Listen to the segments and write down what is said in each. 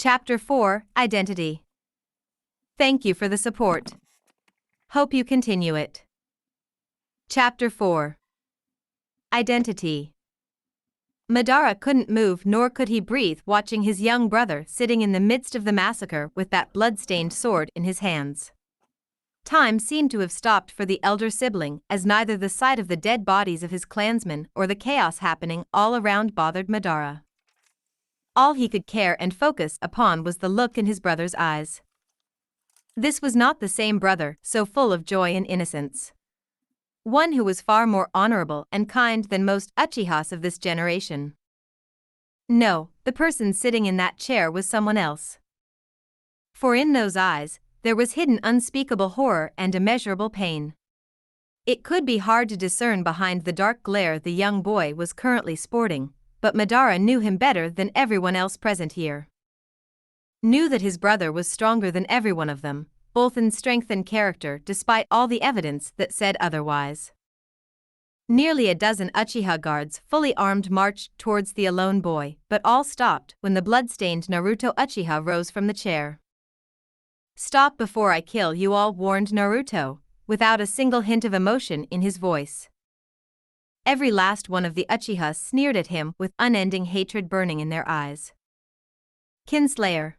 Chapter 4, Identity. Thank you for the support. Hope you continue it. Chapter 4. Identity. Madara couldn't move nor could he breathe watching his young brother sitting in the midst of the massacre with that blood-stained sword in his hands. Time seemed to have stopped for the elder sibling as neither the sight of the dead bodies of his clansmen or the chaos happening all around bothered Madara. All he could care and focus upon was the look in his brother's eyes. This was not the same brother so full of joy and innocence. One who was far more honorable and kind than most Uchihas of this generation. No, the person sitting in that chair was someone else. For in those eyes, there was hidden unspeakable horror and immeasurable pain. It could be hard to discern behind the dark glare the young boy was currently sporting, but Madara knew him better than everyone else present here. Knew that his brother was stronger than every one of them, both in strength and character despite all the evidence that said otherwise. Nearly a dozen Uchiha guards fully armed marched towards the alone boy, but all stopped when the blood-stained Naruto Uchiha rose from the chair. "Stop before I kill you all," warned Naruto, without a single hint of emotion in his voice. Every last one of the Uchiha sneered at him with unending hatred burning in their eyes. "Kinslayer.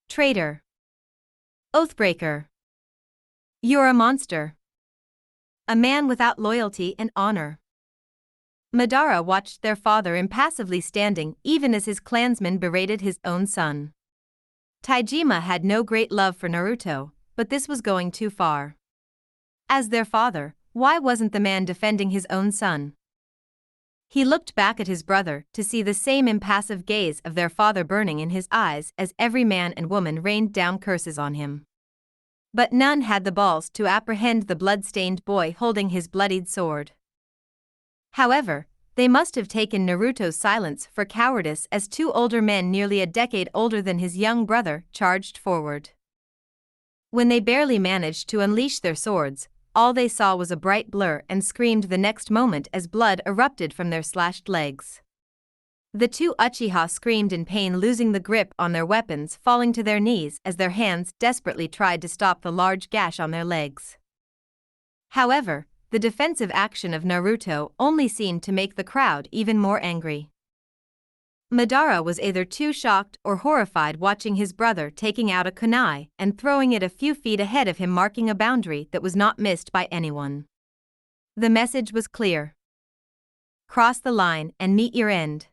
Traitor. Oathbreaker. You're a monster. A man without loyalty and honor." Madara watched their father impassively standing even as his clansmen berated his own son. Taijima had no great love for Naruto, but this was going too far. As their father, why wasn't the man defending his own son? He looked back at his brother to see the same impassive gaze of their father burning in his eyes as every man and woman rained down curses on him. But none had the balls to apprehend the blood-stained boy holding his bloodied sword. However, they must have taken Naruto's silence for cowardice as two older men nearly a decade older than his young brother charged forward. When they barely managed to unleash their swords, all they saw was a bright blur and screamed the next moment as blood erupted from their slashed legs. The two Uchiha screamed in pain, losing the grip on their weapons, falling to their knees as their hands desperately tried to stop the large gash on their legs. However, the defensive action of Naruto only seemed to make the crowd even more angry. Madara was either too shocked or horrified watching his brother taking out a kunai and throwing it a few feet ahead of him, marking a boundary that was not missed by anyone. The message was clear. Cross the line and meet your end.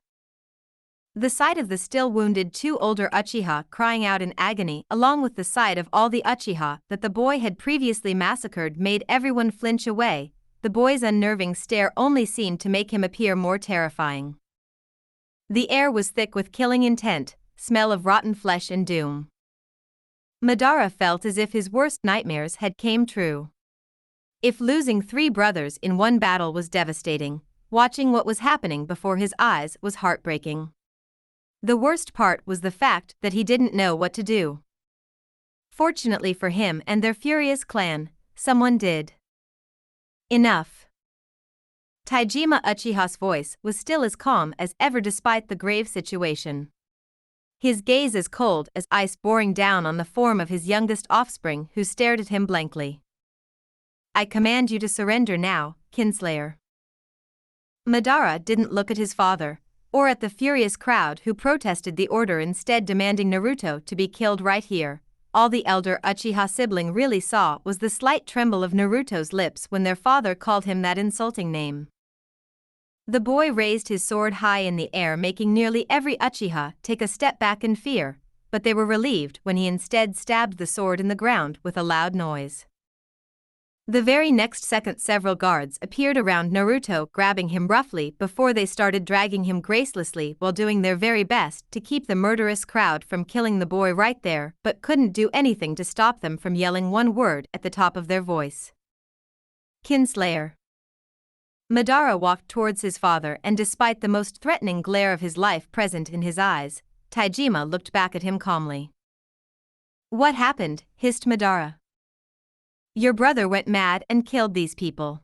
The sight of the still wounded two older Uchiha crying out in agony along with the sight of all the Uchiha that the boy had previously massacred made everyone flinch away. The boy's unnerving stare only seemed to make him appear more terrifying. The air was thick with killing intent, smell of rotten flesh and doom. Madara felt as if his worst nightmares had came true. If losing three brothers in one battle was devastating, watching what was happening before his eyes was heartbreaking. The worst part was the fact that he didn't know what to do. Fortunately for him and their furious clan, someone did. Enough. Taijima Uchiha's voice was still as calm as ever despite the grave situation. His gaze as cold as ice, boring down on the form of his youngest offspring who stared at him blankly. "I command you to surrender now, kinslayer." Madara didn't look at his father, or at the furious crowd who protested the order, instead demanding Naruto to be killed right here. All the elder Uchiha sibling really saw was the slight tremble of Naruto's lips when their father called him that insulting name. The boy raised his sword high in the air, making nearly every Uchiha take a step back in fear, but they were relieved when he instead stabbed the sword in the ground with a loud noise. The very next second several guards appeared around Naruto, grabbing him roughly before they started dragging him gracelessly while doing their very best to keep the murderous crowd from killing the boy right there, but couldn't do anything to stop them from yelling one word at the top of their voice. "Kinslayer." Madara walked towards his father, and despite the most threatening glare of his life present in his eyes, Taijima looked back at him calmly. "What happened?" hissed Madara. "Your brother went mad and killed these people.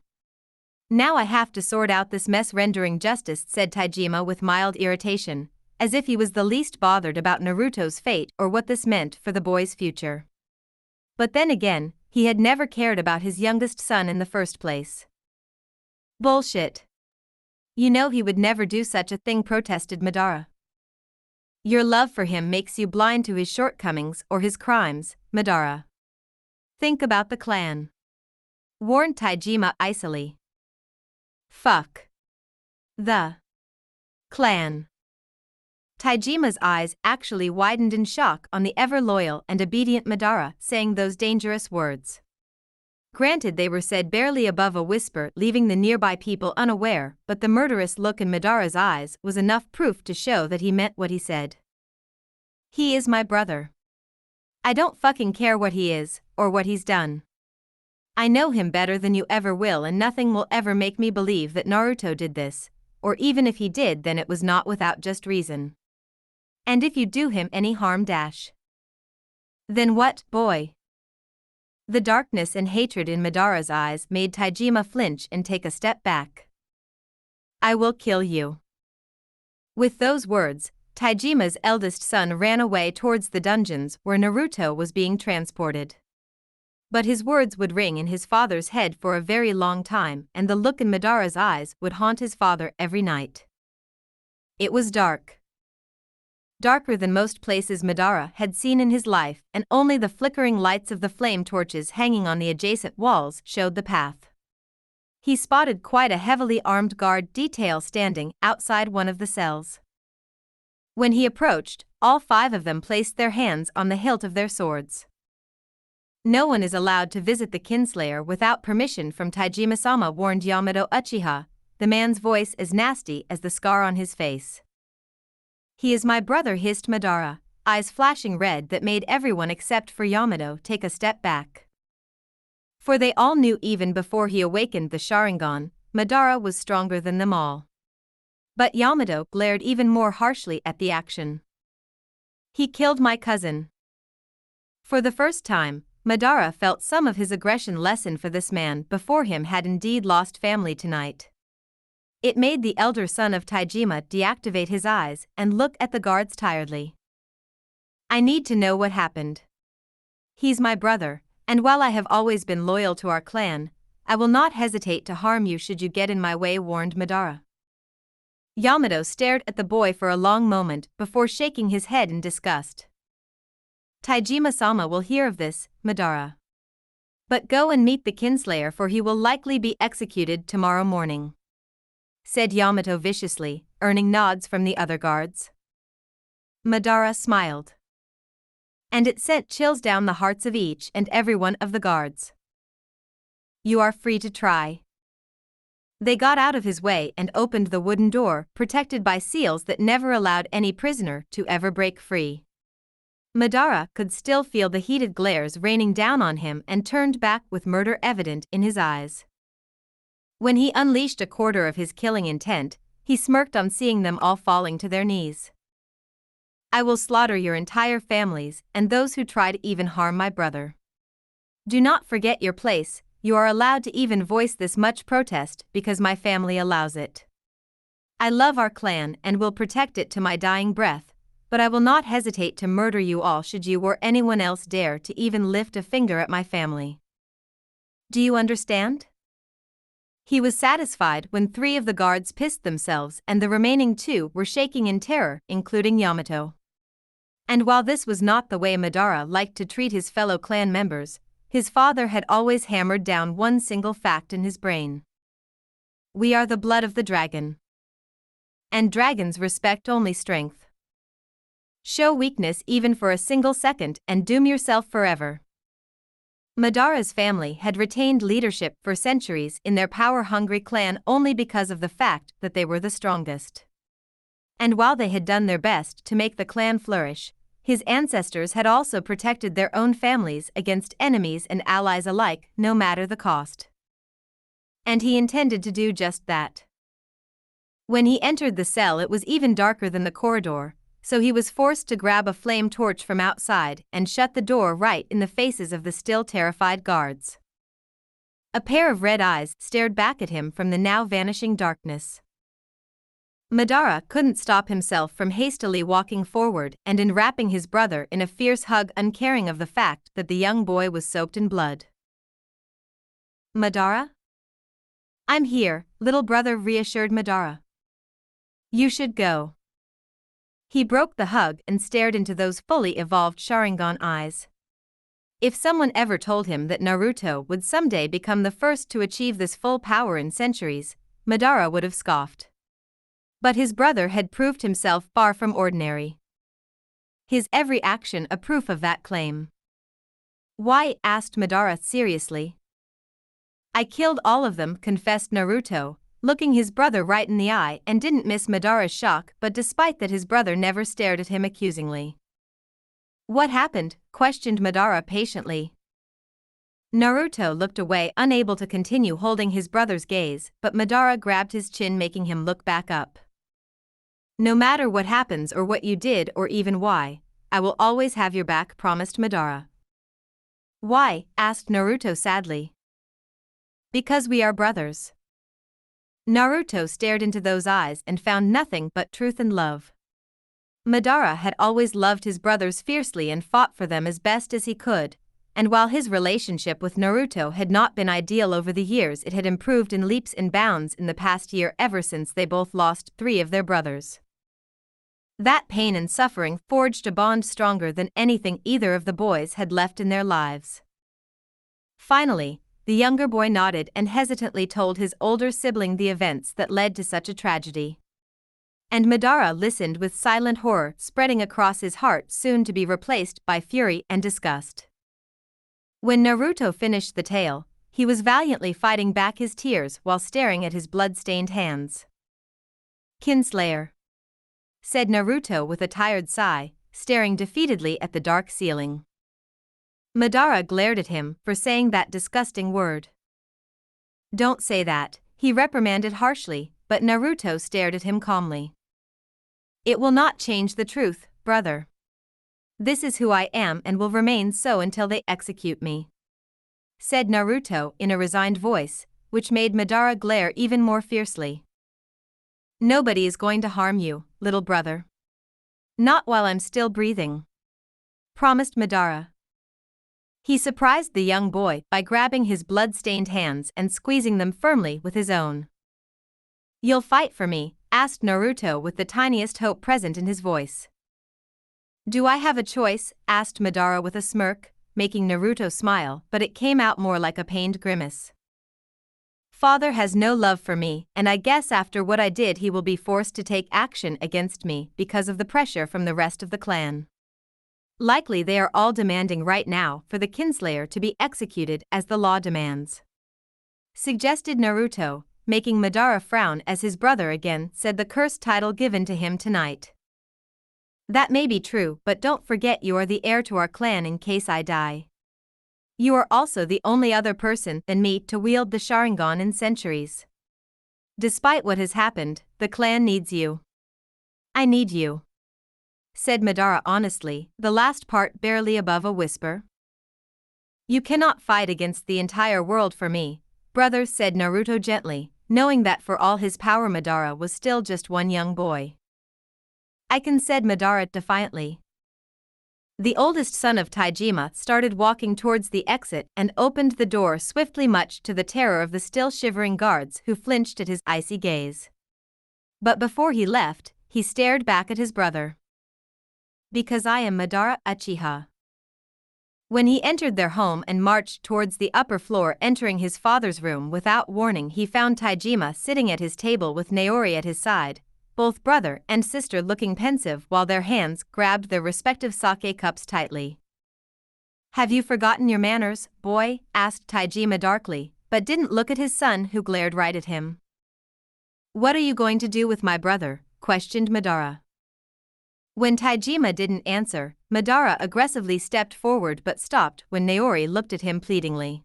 Now I have to sort out this mess rendering justice," said Taijima with mild irritation, as if he was the least bothered about Naruto's fate or what this meant for the boy's future. But then again, he had never cared about his youngest son in the first place. Bullshit. You know he would never do such a thing, protested Madara. Your love for him makes you blind to his shortcomings or his crimes, Madara. Think about the clan, warned Taijima icily. Fuck. The clan. Taijima's eyes actually widened in shock on the ever-loyal and obedient Madara saying those dangerous words. Granted, they were said barely above a whisper, leaving the nearby people unaware, but the murderous look in Madara's eyes was enough proof to show that he meant what he said. He is my brother. I don't fucking care what he is, or what he's done. I know him better than you ever will, and nothing will ever make me believe that Naruto did this, or even if he did, then it was not without just reason. And if you do him any harm, then what, boy? The darkness and hatred in Madara's eyes made Taijima flinch and take a step back. I will kill you. With those words, Taijima's eldest son ran away towards the dungeons where Naruto was being transported. But his words would ring in his father's head for a very long time, and the look in Madara's eyes would haunt his father every night. It was dark. Darker than most places Madara had seen in his life, and only the flickering lights of the flame torches hanging on the adjacent walls showed the path. He spotted quite a heavily armed guard detail standing outside one of the cells. When he approached, all 5 of them placed their hands on the hilt of their swords. No one is allowed to visit the kinslayer without permission from Taijima-sama, warned Yamato Uchiha, the man's voice as nasty as the scar on his face. He is my brother, hissed Madara, eyes flashing red that made everyone except for Yamato take a step back. For they all knew even before he awakened the Sharingan, Madara was stronger than them all. But Yamato glared even more harshly at the action. He killed my cousin. For the first time, Madara felt some of his aggression lessen, for this man before him had indeed lost family tonight. It made the elder son of Taijima deactivate his eyes and look at the guards tiredly. I need to know what happened. He's my brother, and while I have always been loyal to our clan, I will not hesitate to harm you should you get in my way, warned Madara. Yamato stared at the boy for a long moment before shaking his head in disgust. Taijima-sama will hear of this, Madara. But go and meet the kinslayer, for he will likely be executed tomorrow morning, said Yamato viciously, earning nods from the other guards. Madara smiled. And it sent chills down the hearts of each and every one of the guards. You are free to try. They got out of his way and opened the wooden door, protected by seals that never allowed any prisoner to ever break free. Madara could still feel the heated glares raining down on him and turned back with murder evident in his eyes. When he unleashed a quarter of his killing intent, he smirked on seeing them all falling to their knees. I will slaughter your entire families and those who try to even harm my brother. Do not forget your place. You are allowed to even voice this much protest because my family allows it. I love our clan and will protect it to my dying breath, but I will not hesitate to murder you all should you or anyone else dare to even lift a finger at my family. Do you understand? He was satisfied when 3 of the guards pissed themselves and the remaining 2 were shaking in terror, including Yamato. And while this was not the way Madara liked to treat his fellow clan members, his father had always hammered down one single fact in his brain. We are the blood of the dragon. And dragons respect only strength. Show weakness even for a single second and doom yourself forever. Madara's family had retained leadership for centuries in their power-hungry clan only because of the fact that they were the strongest. And while they had done their best to make the clan flourish, his ancestors had also protected their own families against enemies and allies alike, no matter the cost. And he intended to do just that. When he entered the cell, it was even darker than the corridor, so he was forced to grab a flame torch from outside and shut the door right in the faces of the still terrified guards. A pair of red eyes stared back at him from the now vanishing darkness. Madara couldn't stop himself from hastily walking forward and enwrapping his brother in a fierce hug, uncaring of the fact that the young boy was soaked in blood. Madara? I'm here, little brother reassured Madara. You should go. He broke the hug and stared into those fully evolved Sharingan eyes. If someone ever told him that Naruto would someday become the first to achieve this full power in centuries, Madara would have scoffed. But his brother had proved himself far from ordinary. His every action a proof of that claim. Why? Asked Madara seriously. I killed all of them, confessed Naruto, looking his brother right in the eye, and didn't miss Madara's shock, but despite that his brother never stared at him accusingly. What happened? Questioned Madara patiently. Naruto looked away, unable to continue holding his brother's gaze, but Madara grabbed his chin, making him look back up. No matter what happens or what you did or even why, I will always have your back, promised Madara. Why? Asked Naruto sadly. Because we are brothers. Naruto stared into those eyes and found nothing but truth and love. Madara had always loved his brothers fiercely and fought for them as best as he could, and while his relationship with Naruto had not been ideal over the years, it had improved in leaps and bounds in the past year ever since they both lost 3 of their brothers. That pain and suffering forged a bond stronger than anything either of the boys had left in their lives. Finally, the younger boy nodded and hesitantly told his older sibling the events that led to such a tragedy. And Madara listened with silent horror spreading across his heart, soon to be replaced by fury and disgust. When Naruto finished the tale, he was valiantly fighting back his tears while staring at his blood-stained hands. Kinslayer, said Naruto with a tired sigh, staring defeatedly at the dark ceiling. Madara glared at him for saying that disgusting word. Don't say that, he reprimanded harshly, but Naruto stared at him calmly. It will not change the truth, brother. This is who I am and will remain so until they execute me, said Naruto in a resigned voice, which made Madara glare even more fiercely. Nobody is going to harm you, little brother. Not while I'm still breathing, promised Madara. He surprised the young boy by grabbing his blood-stained hands and squeezing them firmly with his own. You'll fight for me? Asked Naruto with the tiniest hope present in his voice. Do I have a choice? Asked Madara with a smirk, making Naruto smile, but it came out more like a pained grimace. Father has no love for me, and I guess after what I did he will be forced to take action against me because of the pressure from the rest of the clan. Likely they are all demanding right now for the kinslayer to be executed as the law demands, suggested Naruto, making Madara frown as his brother again said the cursed title given to him tonight. That may be true, but don't forget you are the heir to our clan in case I die. You are also the only other person than me to wield the Sharingan in centuries. Despite what has happened, the clan needs you. I need you, said Madara honestly, the last part barely above a whisper. You cannot fight against the entire world for me, brother, said Naruto gently, knowing that for all his power Madara was still just one young boy. I can, said Madara defiantly. The oldest son of Taijima started walking towards the exit and opened the door swiftly, much to the terror of the still shivering guards who flinched at his icy gaze. But before he left, he stared back at his brother. Because I am Madara Uchiha. When he entered their home and marched towards the upper floor, entering his father's room without warning, he found Taijima sitting at his table with Naori at his side, both brother and sister looking pensive while their hands grabbed their respective sake cups tightly. Have you forgotten your manners, boy? Asked Taijima darkly, but didn't look at his son, who glared right at him. What are you going to do with my brother? Questioned Madara. When Taijima didn't answer, Madara aggressively stepped forward but stopped when Naori looked at him pleadingly.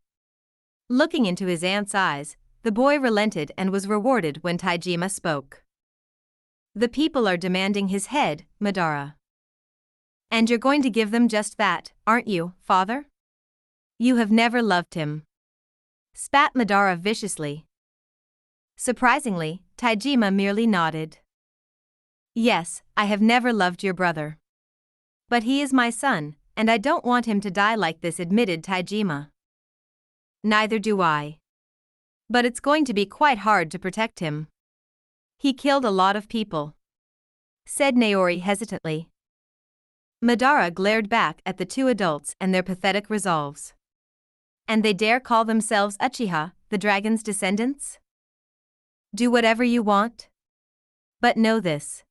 Looking into his aunt's eyes, the boy relented and was rewarded when Taijima spoke. The people are demanding his head, Madara. And you're going to give them just that, aren't you, father? You have never loved him, spat Madara viciously. Surprisingly, Taijima merely nodded. Yes, I have never loved your brother. But he is my son, and I don't want him to die like this, admitted Taijima. Neither do I. But it's going to be quite hard to protect him. He killed a lot of people, said Naori hesitantly. Madara glared back at the two adults and their pathetic resolves. And they dare call themselves Uchiha, the dragon's descendants? Do whatever you want. But know this.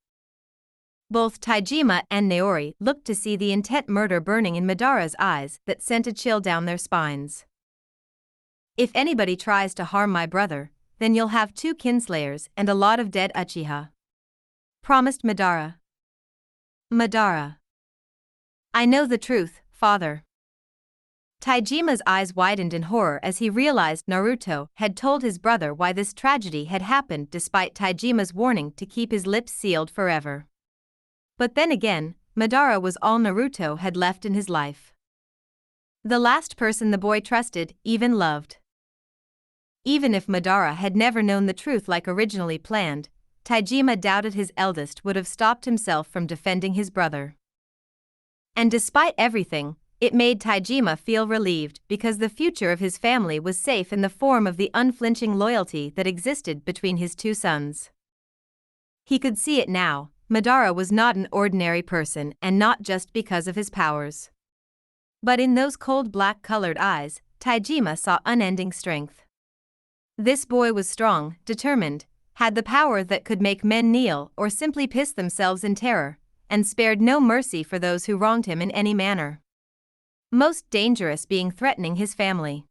Both Taijima and Naori looked to see the intent murder burning in Madara's eyes that sent a chill down their spines. If anybody tries to harm my brother, then you'll have 2 kinslayers and a lot of dead Uchiha, promised Madara. Madara. I know the truth, father. Taijima's eyes widened in horror as he realized Naruto had told his brother why this tragedy had happened despite Taijima's warning to keep his lips sealed forever. But then again, Madara was all Naruto had left in his life. The last person the boy trusted, even loved. Even if Madara had never known the truth like originally planned, Taijima doubted his eldest would have stopped himself from defending his brother. And despite everything, it made Taijima feel relieved because the future of his family was safe in the form of the unflinching loyalty that existed between his 2 sons. He could see it now. Madara was not an ordinary person, and not just because of his powers. But in those cold black-colored eyes, Taijima saw unending strength. This boy was strong, determined, had the power that could make men kneel or simply piss themselves in terror, and spared no mercy for those who wronged him in any manner. Most dangerous being threatening his family.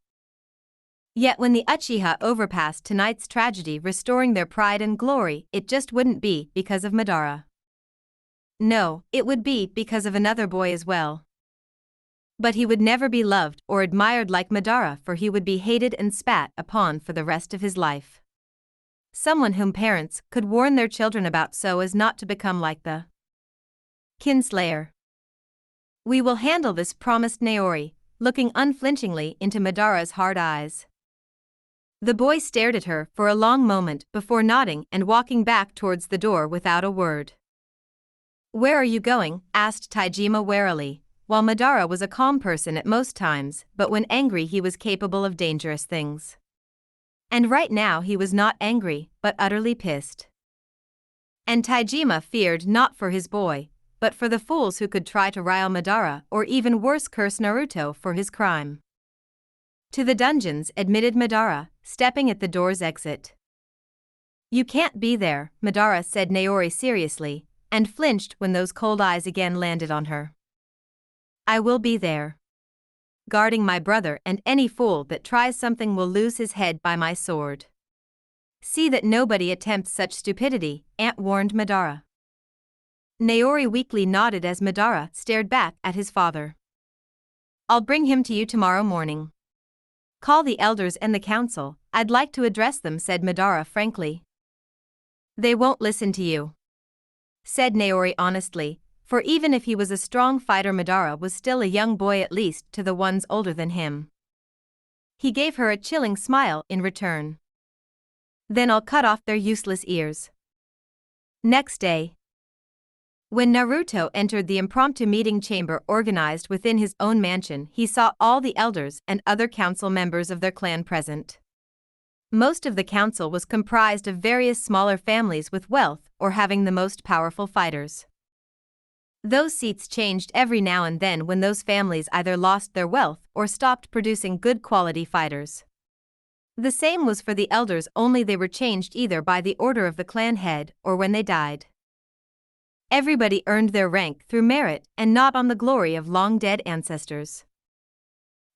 Yet when the Uchiha overpassed tonight's tragedy, restoring their pride and glory, it just wouldn't be because of Madara. No, it would be because of another boy as well. But he would never be loved or admired like Madara, for he would be hated and spat upon for the rest of his life. Someone whom parents could warn their children about so as not to become like the kinslayer. We will handle this, promised Naori, looking unflinchingly into Madara's hard eyes. The boy stared at her for a long moment before nodding and walking back towards the door without a word. Where are you going? Asked Taijima warily, while Madara was a calm person at most times, but when angry he was capable of dangerous things. And right now he was not angry, but utterly pissed. And Taijima feared not for his boy, but for the fools who could try to rile Madara or even worse curse Naruto for his crime. To the dungeons, admitted Madara, stepping at the door's exit. You can't be there, Madara said Naori seriously, and flinched when those cold eyes again landed on her. I will be there. Guarding my brother, and any fool that tries something will lose his head by my sword. See that nobody attempts such stupidity, Aunt warned Madara. Naori weakly nodded as Madara stared back at his father. I'll bring him to you tomorrow morning. Call the elders and the council, I'd like to address them, said Madara frankly. They won't listen to you, said Naori honestly, for even if he was a strong fighter, Madara was still a young boy, at least to the ones older than him. He gave her a chilling smile in return. Then I'll cut off their useless ears. Next day, when Naruto entered the impromptu meeting chamber organized within his own mansion, he saw all the elders and other council members of their clan present. Most of the council was comprised of various smaller families with wealth or having the most powerful fighters. Those seats changed every now and then when those families either lost their wealth or stopped producing good quality fighters. The same was for the elders, only they were changed either by the order of the clan head or when they died. Everybody earned their rank through merit and not on the glory of long-dead ancestors.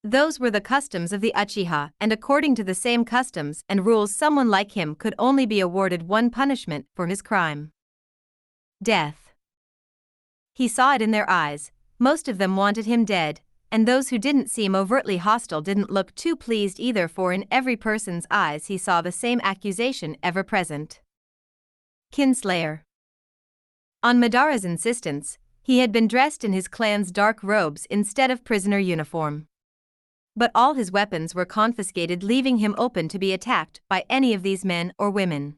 Those were the customs of the Uchiha, and according to the same customs and rules, someone like him could only be awarded one punishment for his crime: death. He saw it in their eyes. Most of them wanted him dead, and those who didn't seem overtly hostile didn't look too pleased either, for in every person's eyes he saw the same accusation ever present: kinslayer. On Madara's insistence, he had been dressed in his clan's dark robes instead of prisoner uniform. But all his weapons were confiscated, leaving him open to be attacked by any of these men or women.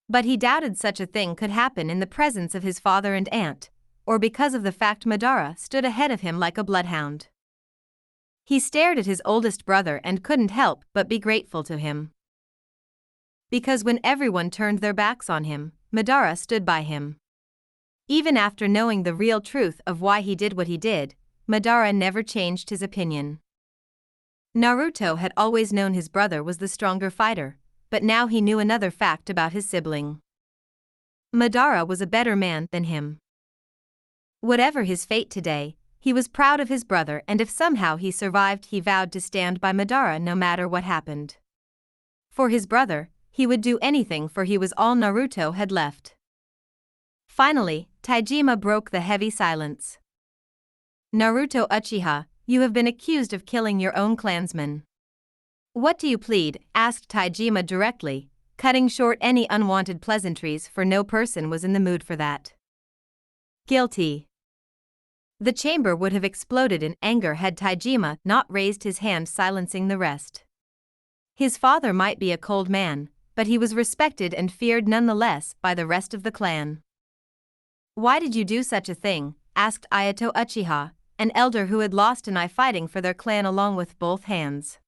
But he doubted such a thing could happen in the presence of his father and aunt, or because of the fact Madara stood ahead of him like a bloodhound. He stared at his oldest brother and couldn't help but be grateful to him. Because when everyone turned their backs on him, Madara stood by him. Even after knowing the real truth of why he did what he did, Madara never changed his opinion. Naruto had always known his brother was the stronger fighter, but now he knew another fact about his sibling. Madara was a better man than him. Whatever his fate today, he was proud of his brother, and if somehow he survived, he vowed to stand by Madara no matter what happened. For his brother, he would do anything, for he was all Naruto had left. Finally, Taijima broke the heavy silence. Naruto Uchiha, you have been accused of killing your own clansmen. What do you plead? Asked Taijima directly, cutting short any unwanted pleasantries, for no person was in the mood for that. Guilty. The chamber would have exploded in anger had Taijima not raised his hand, silencing the rest. His father might be a cold man, but he was respected and feared nonetheless by the rest of the clan. Why did you do such a thing? Asked Ayato Uchiha, an elder who had lost an eye fighting for their clan along with both hands.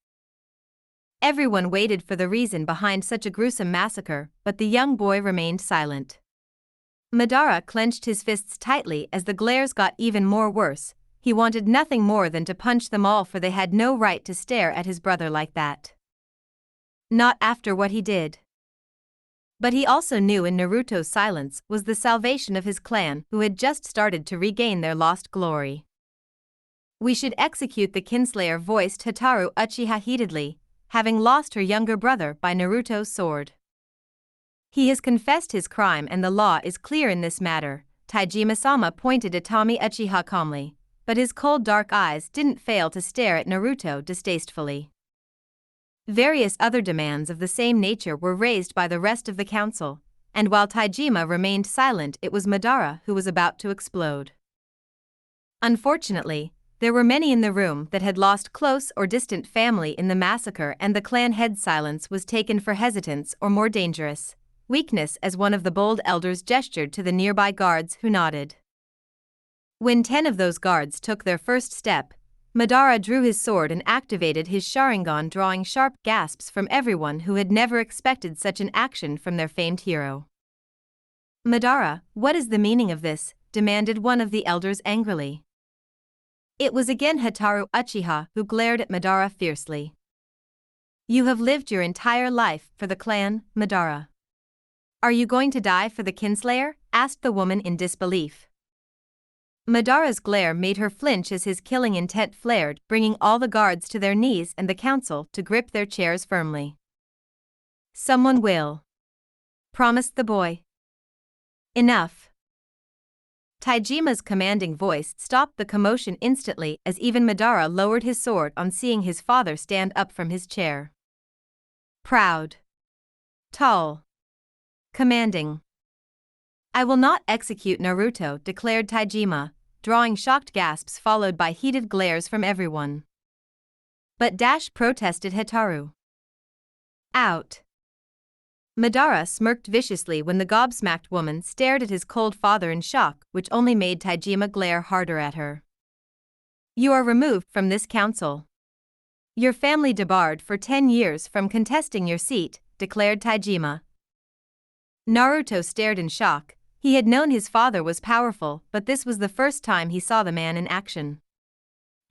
Everyone waited for the reason behind such a gruesome massacre, but the young boy remained silent. Madara clenched his fists tightly as the glares got even more worse. He wanted nothing more than to punch them all, for they had no right to stare at his brother like that. Not after what he did. But he also knew in Naruto's silence was the salvation of his clan, who had just started to regain their lost glory. We should execute the kinslayer, voiced Hotaru Uchiha heatedly, having lost her younger brother by Naruto's sword. He has confessed his crime and the law is clear in this matter, Taijima-sama pointed at Tommy Uchiha calmly, but his cold dark eyes didn't fail to stare at Naruto distastefully. Various other demands of the same nature were raised by the rest of the council, and while Taijima remained silent, it was Madara who was about to explode. Unfortunately, there were many in the room that had lost close or distant family in the massacre, and the clan head's silence was taken for hesitance or, more dangerous, weakness, as one of the bold elders gestured to the nearby guards, who nodded. When 10 of those guards took their first step, Madara drew his sword and activated his Sharingan, drawing sharp gasps from everyone who had never expected such an action from their famed hero. Madara, what is the meaning of this? Demanded one of the elders angrily. It was again Hotaru Uchiha who glared at Madara fiercely. You have lived your entire life for the clan, Madara. Are you going to die for the kinslayer? Asked the woman in disbelief. Madara's glare made her flinch as his killing intent flared, bringing all the guards to their knees and the council to grip their chairs firmly. Someone will. Promised the boy. Enough. Taijima's commanding voice stopped the commotion instantly, as even Madara lowered his sword on seeing his father stand up from his chair. Proud. Tall. Commanding. I will not execute Naruto, declared Taijima, drawing shocked gasps followed by heated glares from everyone. But protested Hotaru. Out. Madara smirked viciously when the gobsmacked woman stared at his cold father in shock, which only made Taijima glare harder at her. You are removed from this council. Your family debarred for 10 years from contesting your seat, declared Taijima. Naruto stared in shock. He had known his father was powerful, but this was the first time he saw the man in action.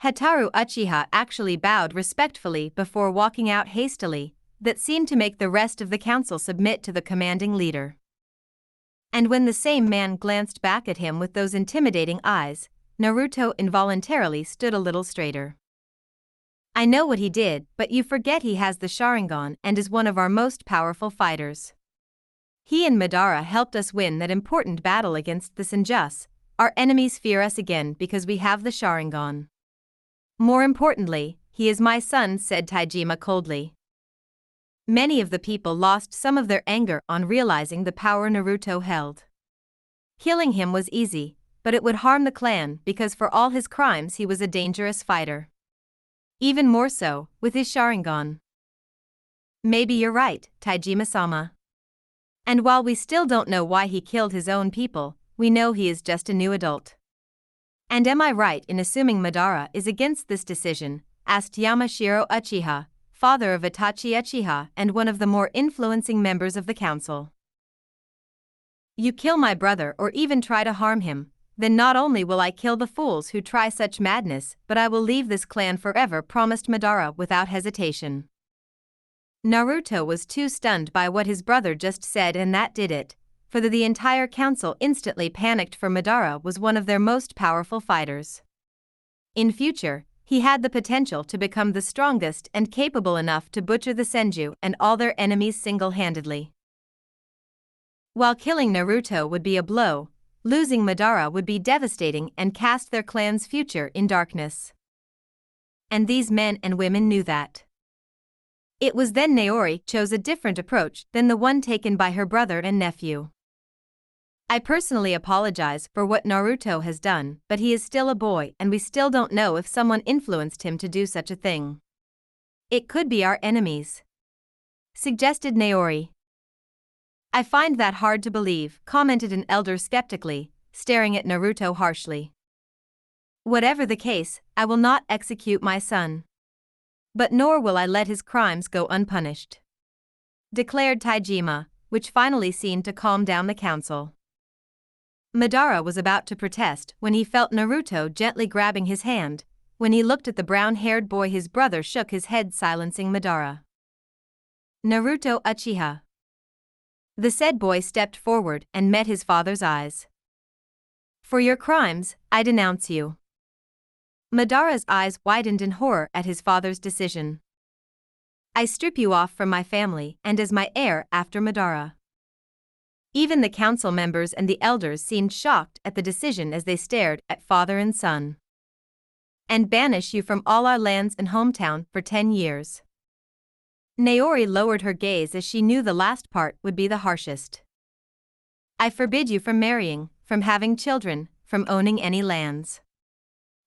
Hotaru Uchiha actually bowed respectfully before walking out hastily. That seemed to make the rest of the council submit to the commanding leader. And when the same man glanced back at him with those intimidating eyes, Naruto involuntarily stood a little straighter. I know what he did, but you forget he has the Sharingan and is one of our most powerful fighters. He and Madara helped us win that important battle against the Senjus. Our enemies fear us again because we have the Sharingan. More importantly, he is my son, said Taijima coldly. Many of the people lost some of their anger on realizing the power Naruto held. Killing him was easy, but it would harm the clan because for all his crimes he was a dangerous fighter. Even more so, with his Sharingan. Maybe you're right, Taijima-sama. And while we still don't know why he killed his own people, we know he is just a new adult. And am I right in assuming Madara is against this decision? Asked Yamashiro Uchiha, father of Itachi Uchiha and one of the more influencing members of the council. You kill my brother or even try to harm him, then not only will I kill the fools who try such madness, but I will leave this clan forever, promised Madara without hesitation. Naruto was too stunned by what his brother just said, and that did it, for the entire council instantly panicked, for Madara was one of their most powerful fighters. In future, he had the potential to become the strongest and capable enough to butcher the Senju and all their enemies single-handedly. While killing Naruto would be a blow, losing Madara would be devastating and cast their clan's future in darkness. And these men and women knew that. It was then Naori chose a different approach than the one taken by her brother and nephew. I personally apologize for what Naruto has done, but he is still a boy and we still don't know if someone influenced him to do such a thing. It could be our enemies, suggested Naori. I find that hard to believe, commented an elder skeptically, staring at Naruto harshly. Whatever the case, I will not execute my son. But nor will I let his crimes go unpunished, declared Taijima, which finally seemed to calm down the council. Madara was about to protest when he felt Naruto gently grabbing his hand. When he looked at the brown-haired boy, his brother shook his head, silencing Madara. Naruto Uchiha. The said boy stepped forward and met his father's eyes. For your crimes, I denounce you. Madara's eyes widened in horror at his father's decision. I strip you off from my family and as my heir after Madara. Even the council members and the elders seemed shocked at the decision as they stared at father and son. And banish you from all our lands and hometown for 10 years. Naori lowered her gaze as she knew the last part would be the harshest. I forbid you from marrying, from having children, from owning any lands.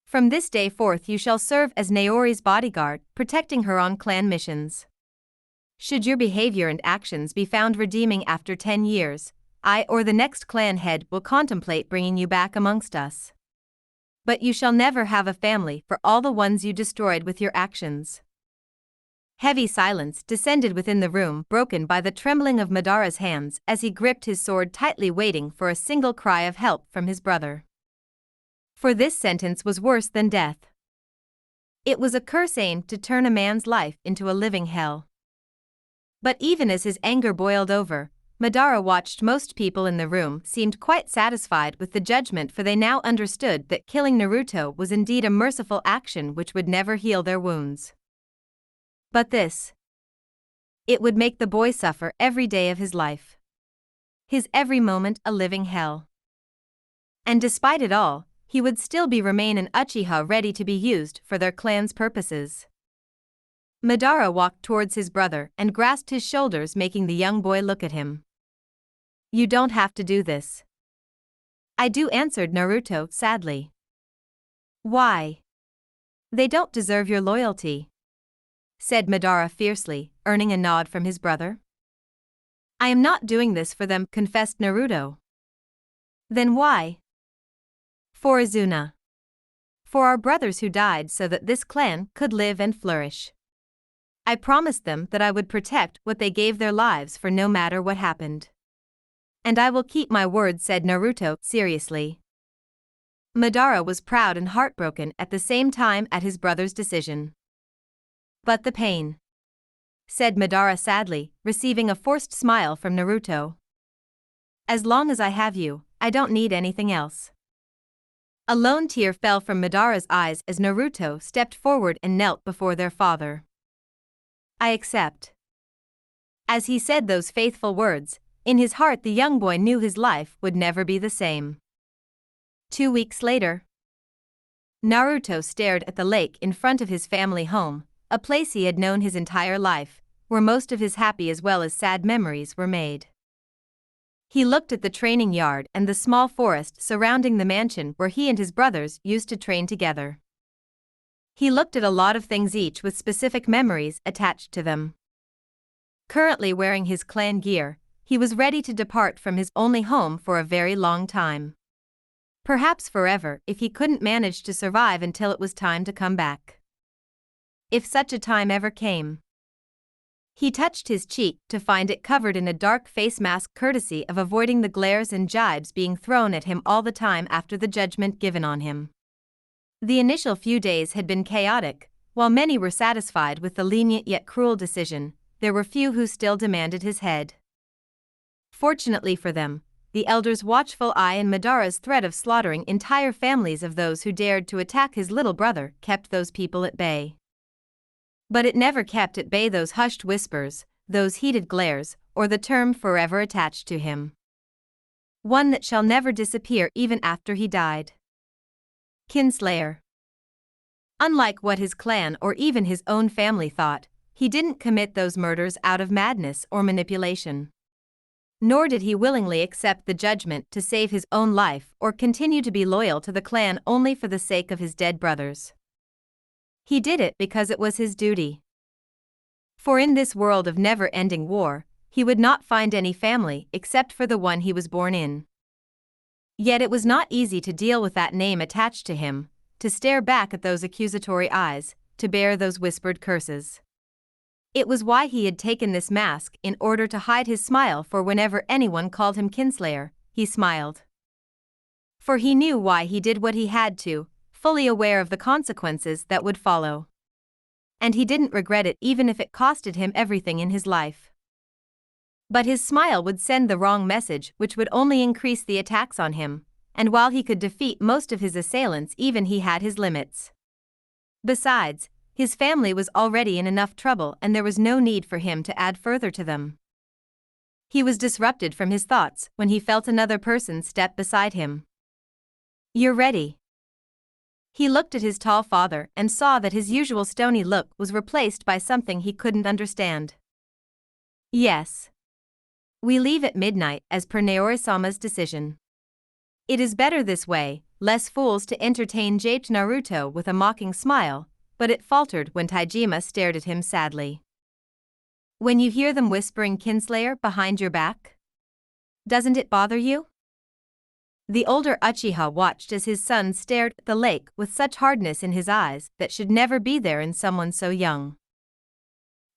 From this day forth you shall serve as Naori's bodyguard, protecting her on clan missions. Should your behavior and actions be found redeeming after 10 years, I or the next clan head will contemplate bringing you back amongst us. But you shall never have a family for all the ones you destroyed with your actions. Heavy silence descended within the room, broken by the trembling of Madara's hands as he gripped his sword tightly, waiting for a single cry of help from his brother. For this sentence was worse than death. It was a curse aimed to turn a man's life into a living hell. But even as his anger boiled over, Madara watched. Most people in the room seemed quite satisfied with the judgment, for they now understood that killing Naruto was indeed a merciful action which would never heal their wounds. But this, it would make the boy suffer every day of his life. His every moment a living hell. And despite it all, he would still remain an Uchiha, ready to be used for their clan's purposes. Madara walked towards his brother and grasped his shoulders, making the young boy look at him. You don't have to do this. I do, answered Naruto sadly. Why? They don't deserve your loyalty, said Madara fiercely, earning a nod from his brother. I am not doing this for them, confessed Naruto. Then why? For Izuna. For our brothers who died so that this clan could live and flourish. I promised them that I would protect what they gave their lives for, no matter what happened. And I will keep my word, said Naruto seriously. Madara was proud and heartbroken at the same time at his brother's decision. But the pain, said Madara sadly, receiving a forced smile from Naruto. As long as I have you, I don't need anything else. A lone tear fell from Madara's eyes as Naruto stepped forward and knelt before their father. I accept. As he said those faithful words, in his heart the young boy knew his life would never be the same. 2 weeks later, Naruto stared at the lake in front of his family home, a place he had known his entire life, where most of his happy as well as sad memories were made. He looked at the training yard and the small forest surrounding the mansion where he and his brothers used to train together. He looked at a lot of things, each with specific memories attached to them. Currently wearing his clan gear, he was ready to depart from his only home for a very long time. Perhaps forever if he couldn't manage to survive until it was time to come back. If such a time ever came. He touched his cheek to find it covered in a dark face mask courtesy of avoiding the glares and jibes being thrown at him all the time after the judgment given on him. The initial few days had been chaotic. While many were satisfied with the lenient yet cruel decision, there were few who still demanded his head. Fortunately for them, the elder's watchful eye and Madara's threat of slaughtering entire families of those who dared to attack his little brother kept those people at bay. But it never kept at bay those hushed whispers, those heated glares, or the term forever attached to him. One that shall never disappear even after he died. Kinslayer. Unlike what his clan or even his own family thought, he didn't commit those murders out of madness or manipulation. Nor did he willingly accept the judgment to save his own life or continue to be loyal to the clan only for the sake of his dead brothers. He did it because it was his duty. For in this world of never-ending war, he would not find any family except for the one he was born in. Yet it was not easy to deal with that name attached to him, to stare back at those accusatory eyes, to bear those whispered curses. It was why he had taken this mask in order to hide his smile, for whenever anyone called him kinslayer, he smiled. For he knew why he did what he had to, fully aware of the consequences that would follow. And he didn't regret it even if it costed him everything in his life. But his smile would send the wrong message, which would only increase the attacks on him, and while he could defeat most of his assailants, even he had his limits. Besides, his family was already in enough trouble and there was no need for him to add further to them. He was disrupted from his thoughts when he felt another person step beside him. "You're ready." He looked at his tall father and saw that his usual stony look was replaced by something he couldn't understand. "Yes. We leave at midnight as per Naori-sama's decision. It is better this way, less fools to entertain," japed Naruto with a mocking smile, but it faltered when Taijima stared at him sadly. "When you hear them whispering kinslayer behind your back? Doesn't it bother you?" The older Uchiha watched as his son stared at the lake with such hardness in his eyes that should never be there in someone so young.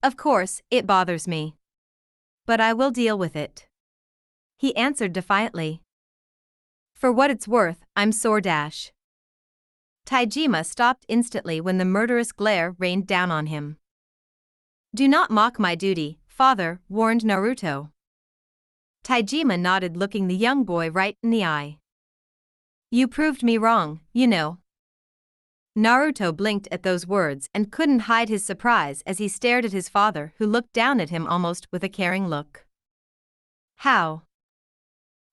"Of course, it bothers me. But I will deal with it," he answered defiantly. "For what it's worth, I'm sore dash." Taijima stopped instantly when the murderous glare rained down on him. "Do not mock my duty, father," warned Naruto. Taijima nodded, looking the young boy right in the eye. "You proved me wrong, you know." Naruto blinked at those words and couldn't hide his surprise as he stared at his father, who looked down at him almost with a caring look. "How?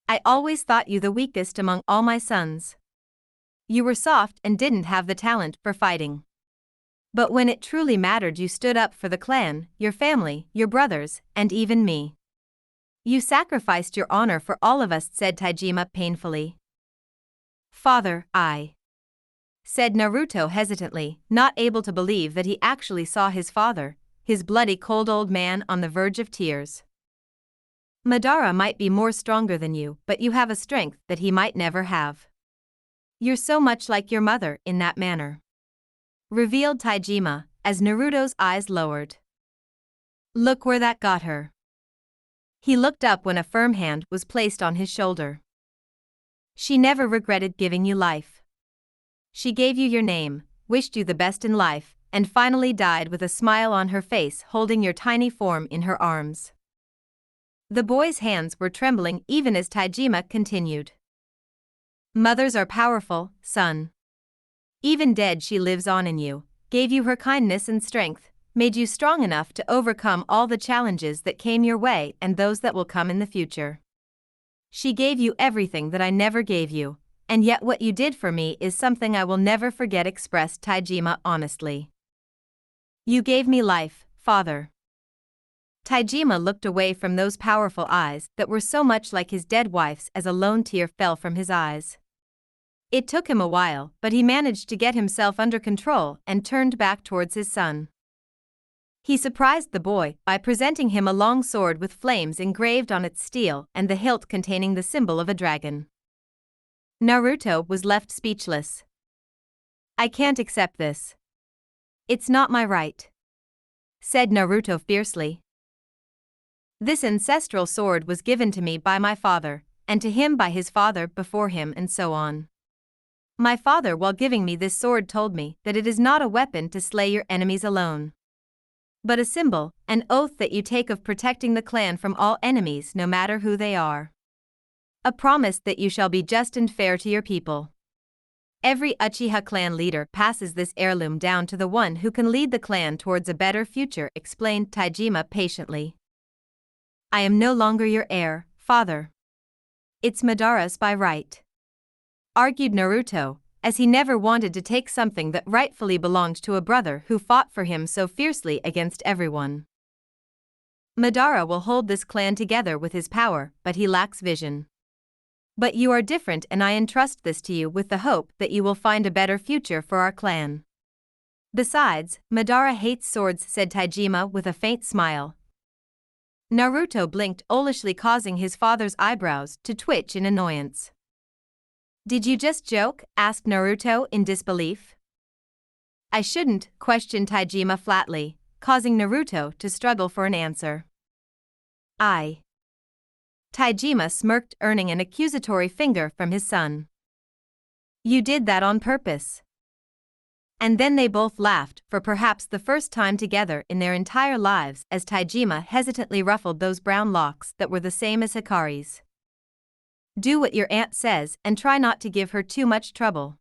I always thought you the weakest among all my sons. You were soft and didn't have the talent for fighting. But when it truly mattered, you stood up for the clan, your family, your brothers, and even me. You sacrificed your honor for all of us," said Taijima painfully. "Father, I," said Naruto hesitantly, not able to believe that he actually saw his father, his bloody cold old man, on the verge of tears. "Madara might be more stronger than you, but you have a strength that he might never have. You're so much like your mother in that manner," revealed Taijima, as Naruto's eyes lowered. "Look where that got her." He looked up when a firm hand was placed on his shoulder. "She never regretted giving you life. She gave you your name, wished you the best in life, and finally died with a smile on her face, holding your tiny form in her arms." The boy's hands were trembling even as Taijima continued. "Mothers are powerful, son. Even dead, she lives on in you, gave you her kindness and strength, made you strong enough to overcome all the challenges that came your way and those that will come in the future. She gave you everything that I never gave you, and yet what you did for me is something I will never forget," expressed Taijima honestly. "You gave me life, father." Taijima looked away from those powerful eyes that were so much like his dead wife's as a lone tear fell from his eyes. It took him a while, but he managed to get himself under control and turned back towards his son. He surprised the boy by presenting him a long sword with flames engraved on its steel and the hilt containing the symbol of a dragon. Naruto was left speechless. "I can't accept this. It's not my right," said Naruto fiercely. "This ancestral sword was given to me by my father, and to him by his father before him, and so on. My father, while giving me this sword, told me that it is not a weapon to slay your enemies alone, but a symbol, an oath that you take of protecting the clan from all enemies no matter who they are. A promise that you shall be just and fair to your people. Every Uchiha clan leader passes this heirloom down to the one who can lead the clan towards a better future," explained Taijima patiently. "I am no longer your heir, father. It's Madara's by right," argued Naruto, as he never wanted to take something that rightfully belonged to a brother who fought for him so fiercely against everyone. "Madara will hold this clan together with his power, but he lacks vision. But you are different, and I entrust this to you with the hope that you will find a better future for our clan. Besides, Madara hates swords," said Taijima with a faint smile. Naruto blinked owlishly, causing his father's eyebrows to twitch in annoyance. "Did you just joke?" asked Naruto in disbelief. "I shouldn't," questioned Taijima flatly, causing Naruto to struggle for an answer. Taijima smirked, earning an accusatory finger from his son. "You did that on purpose." And then they both laughed, for perhaps the first time together in their entire lives, as Taijima hesitantly ruffled those brown locks that were the same as Hikari's. "Do what your aunt says and try not to give her too much trouble.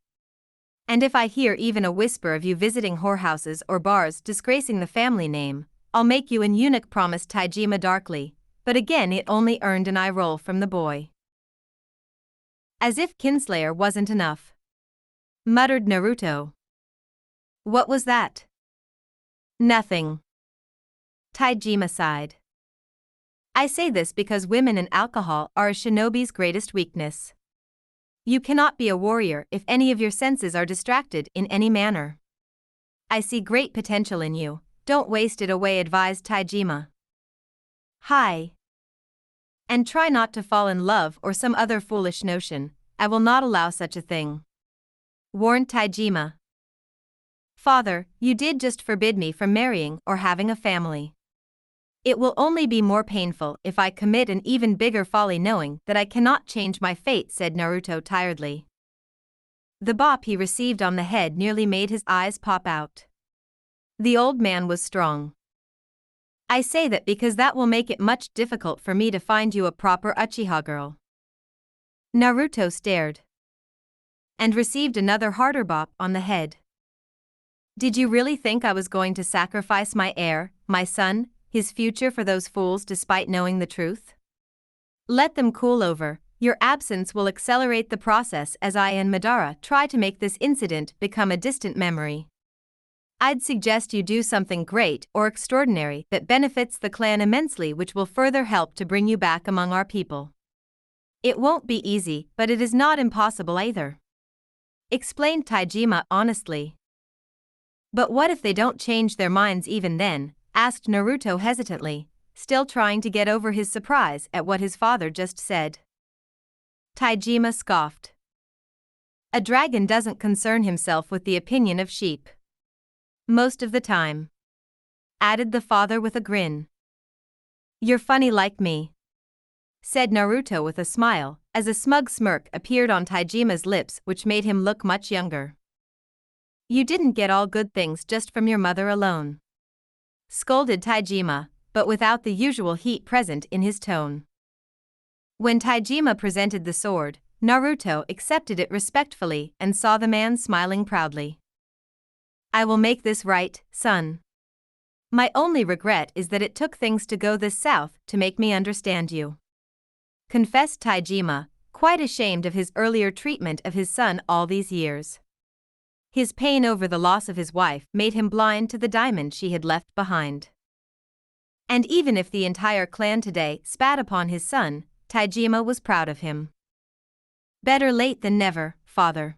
And if I hear even a whisper of you visiting whorehouses or bars disgracing the family name, I'll make you an eunuch," promised Taijima darkly, but again it only earned an eye roll from the boy. "As if kinslayer wasn't enough," muttered Naruto. "What was that?" "Nothing." Taijima sighed. "I say this because women and alcohol are a shinobi's greatest weakness. You cannot be a warrior if any of your senses are distracted in any manner. I see great potential in you, don't waste it away," advised Taijima. "Hi. And try not to fall in love or some other foolish notion, I will not allow such a thing," warned Taijima. "Father, you did just forbid me from marrying or having a family. It will only be more painful if I commit an even bigger folly knowing that I cannot change my fate," said Naruto tiredly. The bop he received on the head nearly made his eyes pop out. The old man was strong. "I say that because that will make it much difficult for me to find you a proper Uchiha girl." Naruto stared and received another harder bop on the head. "Did you really think I was going to sacrifice my heir, my son, his future for those fools despite knowing the truth? Let them cool over, your absence will accelerate the process as I and Madara try to make this incident become a distant memory. I'd suggest you do something great or extraordinary that benefits the clan immensely, which will further help to bring you back among our people. It won't be easy, but it is not impossible either," explained Taijima honestly. "But what if they don't change their minds even then?" asked Naruto hesitantly, still trying to get over his surprise at what his father just said. Taijima scoffed. "A dragon doesn't concern himself with the opinion of sheep. Most of the time," added the father with a grin. "You're funny like me," said Naruto with a smile, as a smug smirk appeared on Taijima's lips which made him look much younger. "You didn't get all good things just from your mother alone," scolded Taijima, but without the usual heat present in his tone. When Taijima presented the sword, Naruto accepted it respectfully and saw the man smiling proudly. "I will make this right, son. My only regret is that it took things to go this south to make me understand you," confessed Taijima, quite ashamed of his earlier treatment of his son all these years. His pain over the loss of his wife made him blind to the diamond she had left behind. And even if the entire clan today spat upon his son, Taijima was proud of him. "Better late than never, father."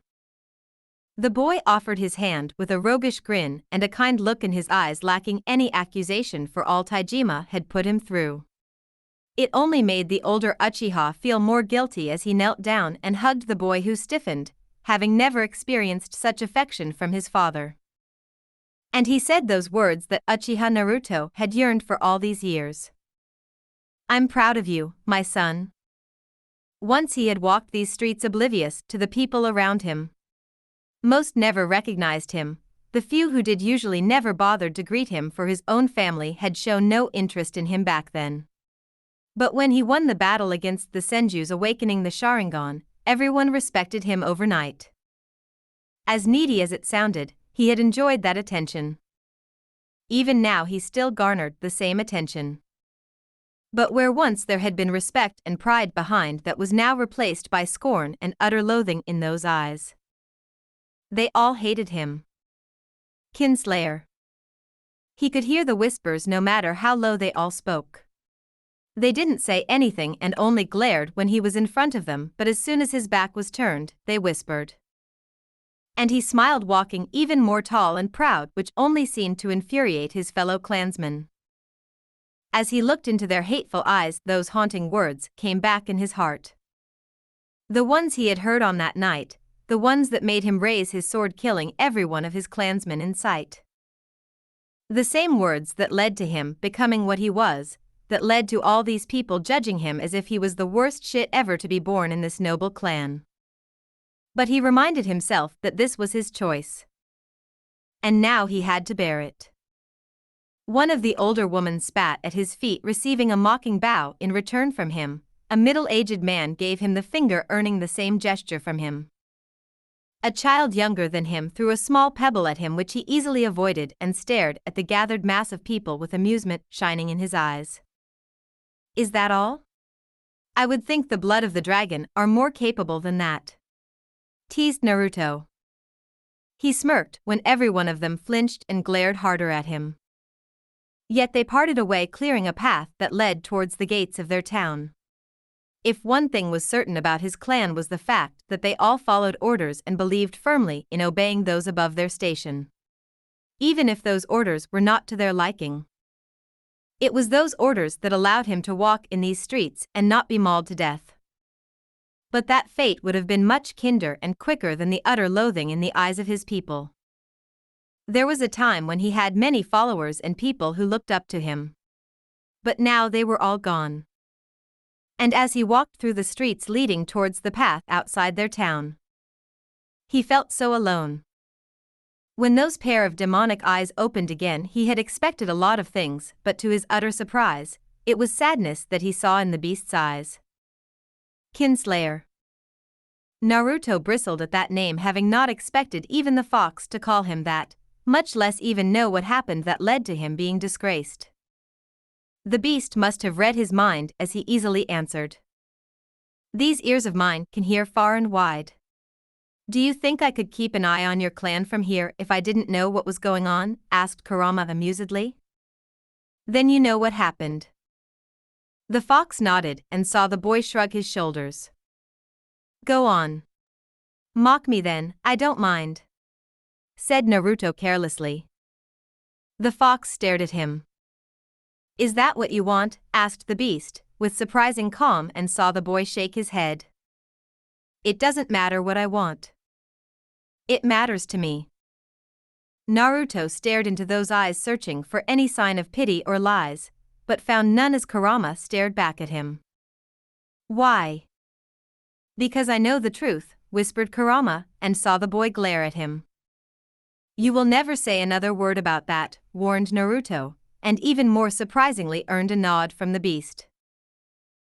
The boy offered his hand with a roguish grin and a kind look in his eyes, lacking any accusation for all Taijima had put him through. It only made the older Uchiha feel more guilty as he knelt down and hugged the boy, who stiffened, having never experienced such affection from his father. And he said those words that Uchiha Naruto had yearned for all these years. "I'm proud of you, my son." Once he had walked these streets oblivious to the people around him. Most never recognized him. The few who did usually never bothered to greet him, for his own family had shown no interest in him back then. But when he won the battle against the Senjus, awakening the Sharingan, everyone respected him overnight. As needy as it sounded, he had enjoyed that attention. Even now he still garnered the same attention. But where once there had been respect and pride behind, that was now replaced by scorn and utter loathing in those eyes. They all hated him. Kinslayer. He could hear the whispers no matter how low they all spoke. They didn't say anything and only glared when he was in front of them, but as soon as his back was turned, they whispered. And he smiled, walking even more tall and proud, which only seemed to infuriate his fellow clansmen. As he looked into their hateful eyes, those haunting words came back in his heart. The ones he had heard on that night, the ones that made him raise his sword, killing every one of his clansmen in sight. The same words that led to him becoming what he was, that led to all these people judging him as if he was the worst shit ever to be born in this noble clan. But he reminded himself that this was his choice. And now he had to bear it. One of the older women spat at his feet, receiving a mocking bow in return from him. A middle-aged man gave him the finger, earning the same gesture from him. A child younger than him threw a small pebble at him, which he easily avoided, and stared at the gathered mass of people with amusement shining in his eyes. "Is that all? I would think the blood of the dragon are more capable than that," teased Naruto. He smirked when every one of them flinched and glared harder at him. Yet they parted away, clearing a path that led towards the gates of their town. If one thing was certain about his clan was the fact that they all followed orders and believed firmly in obeying those above their station. Even if those orders were not to their liking. It was those orders that allowed him to walk in these streets and not be mauled to death. But that fate would have been much kinder and quicker than the utter loathing in the eyes of his people. There was a time when he had many followers and people who looked up to him. But now they were all gone. And as he walked through the streets leading towards the path outside their town, he felt so alone. When those pair of demonic eyes opened again, he had expected a lot of things, but to his utter surprise, it was sadness that he saw in the beast's eyes. Kinslayer. Naruto bristled at that name, having not expected even the fox to call him that, much less even know what happened that led to him being disgraced. The beast must have read his mind, as he easily answered. "These ears of mine can hear far and wide. Do you think I could keep an eye on your clan from here if I didn't know what was going on?" asked Kurama amusedly. "Then you know what happened." The fox nodded and saw the boy shrug his shoulders. "Go on. Mock me then, I don't mind," said Naruto carelessly. The fox stared at him. "Is that what you want?" asked the beast, with surprising calm, and saw the boy shake his head. "It doesn't matter what I want. It matters to me." Naruto stared into those eyes, searching for any sign of pity or lies, but found none as Kurama stared back at him. "Why?" "Because I know the truth," whispered Kurama, and saw the boy glare at him. "You will never say another word about that," warned Naruto, and even more surprisingly earned a nod from the beast.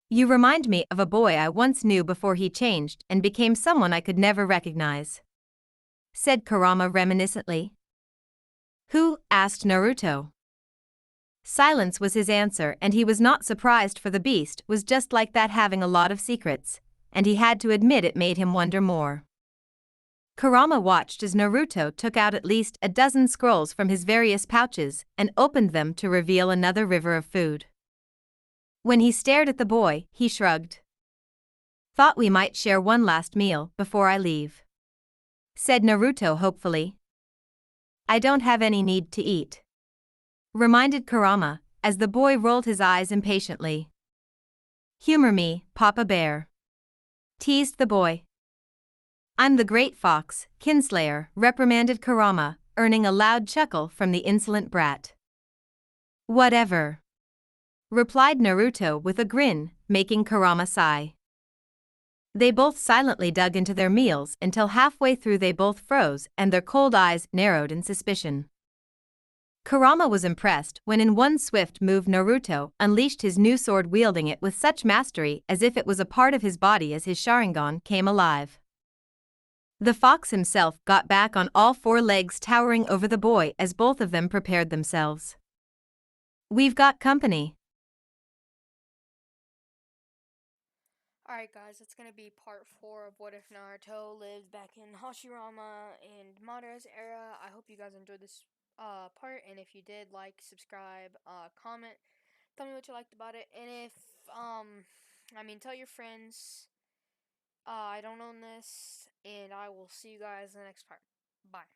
"You remind me of a boy I once knew before he changed and became someone I could never recognize," said Kurama reminiscently. "Who?" asked Naruto. Silence was his answer, and he was not surprised, for the beast was just like that, having a lot of secrets, and he had to admit it made him wonder more. Kurama watched as Naruto took out at least a dozen scrolls from his various pouches and opened them to reveal another river of food. When he stared at the boy, he shrugged. "Thought we might share one last meal before I leave," said Naruto hopefully. I don't have any need to eat, reminded Kurama, as the boy rolled his eyes impatiently. Humor me, Papa Bear, teased the boy. I'm the great fox, kinslayer, reprimanded Kurama, earning a loud chuckle from the insolent brat. Whatever, replied Naruto with a grin, making Kurama sigh. They both silently dug into their meals until halfway through they both froze and their cold eyes narrowed in suspicion. Kurama was impressed when in one swift move Naruto unleashed his new sword, wielding it with such mastery as if it was a part of his body as his Sharingan came alive. The fox himself got back on all four legs, towering over the boy as both of them prepared themselves. We've got company. Alright, guys, that's gonna be part 4 of What If Naruto lived back in Hashirama and Madara's era. I hope you guys enjoyed this part, and if you did, like, subscribe, comment, tell me what you liked about it, and if, tell your friends, I don't own this, and I will see you guys in the next part. Bye.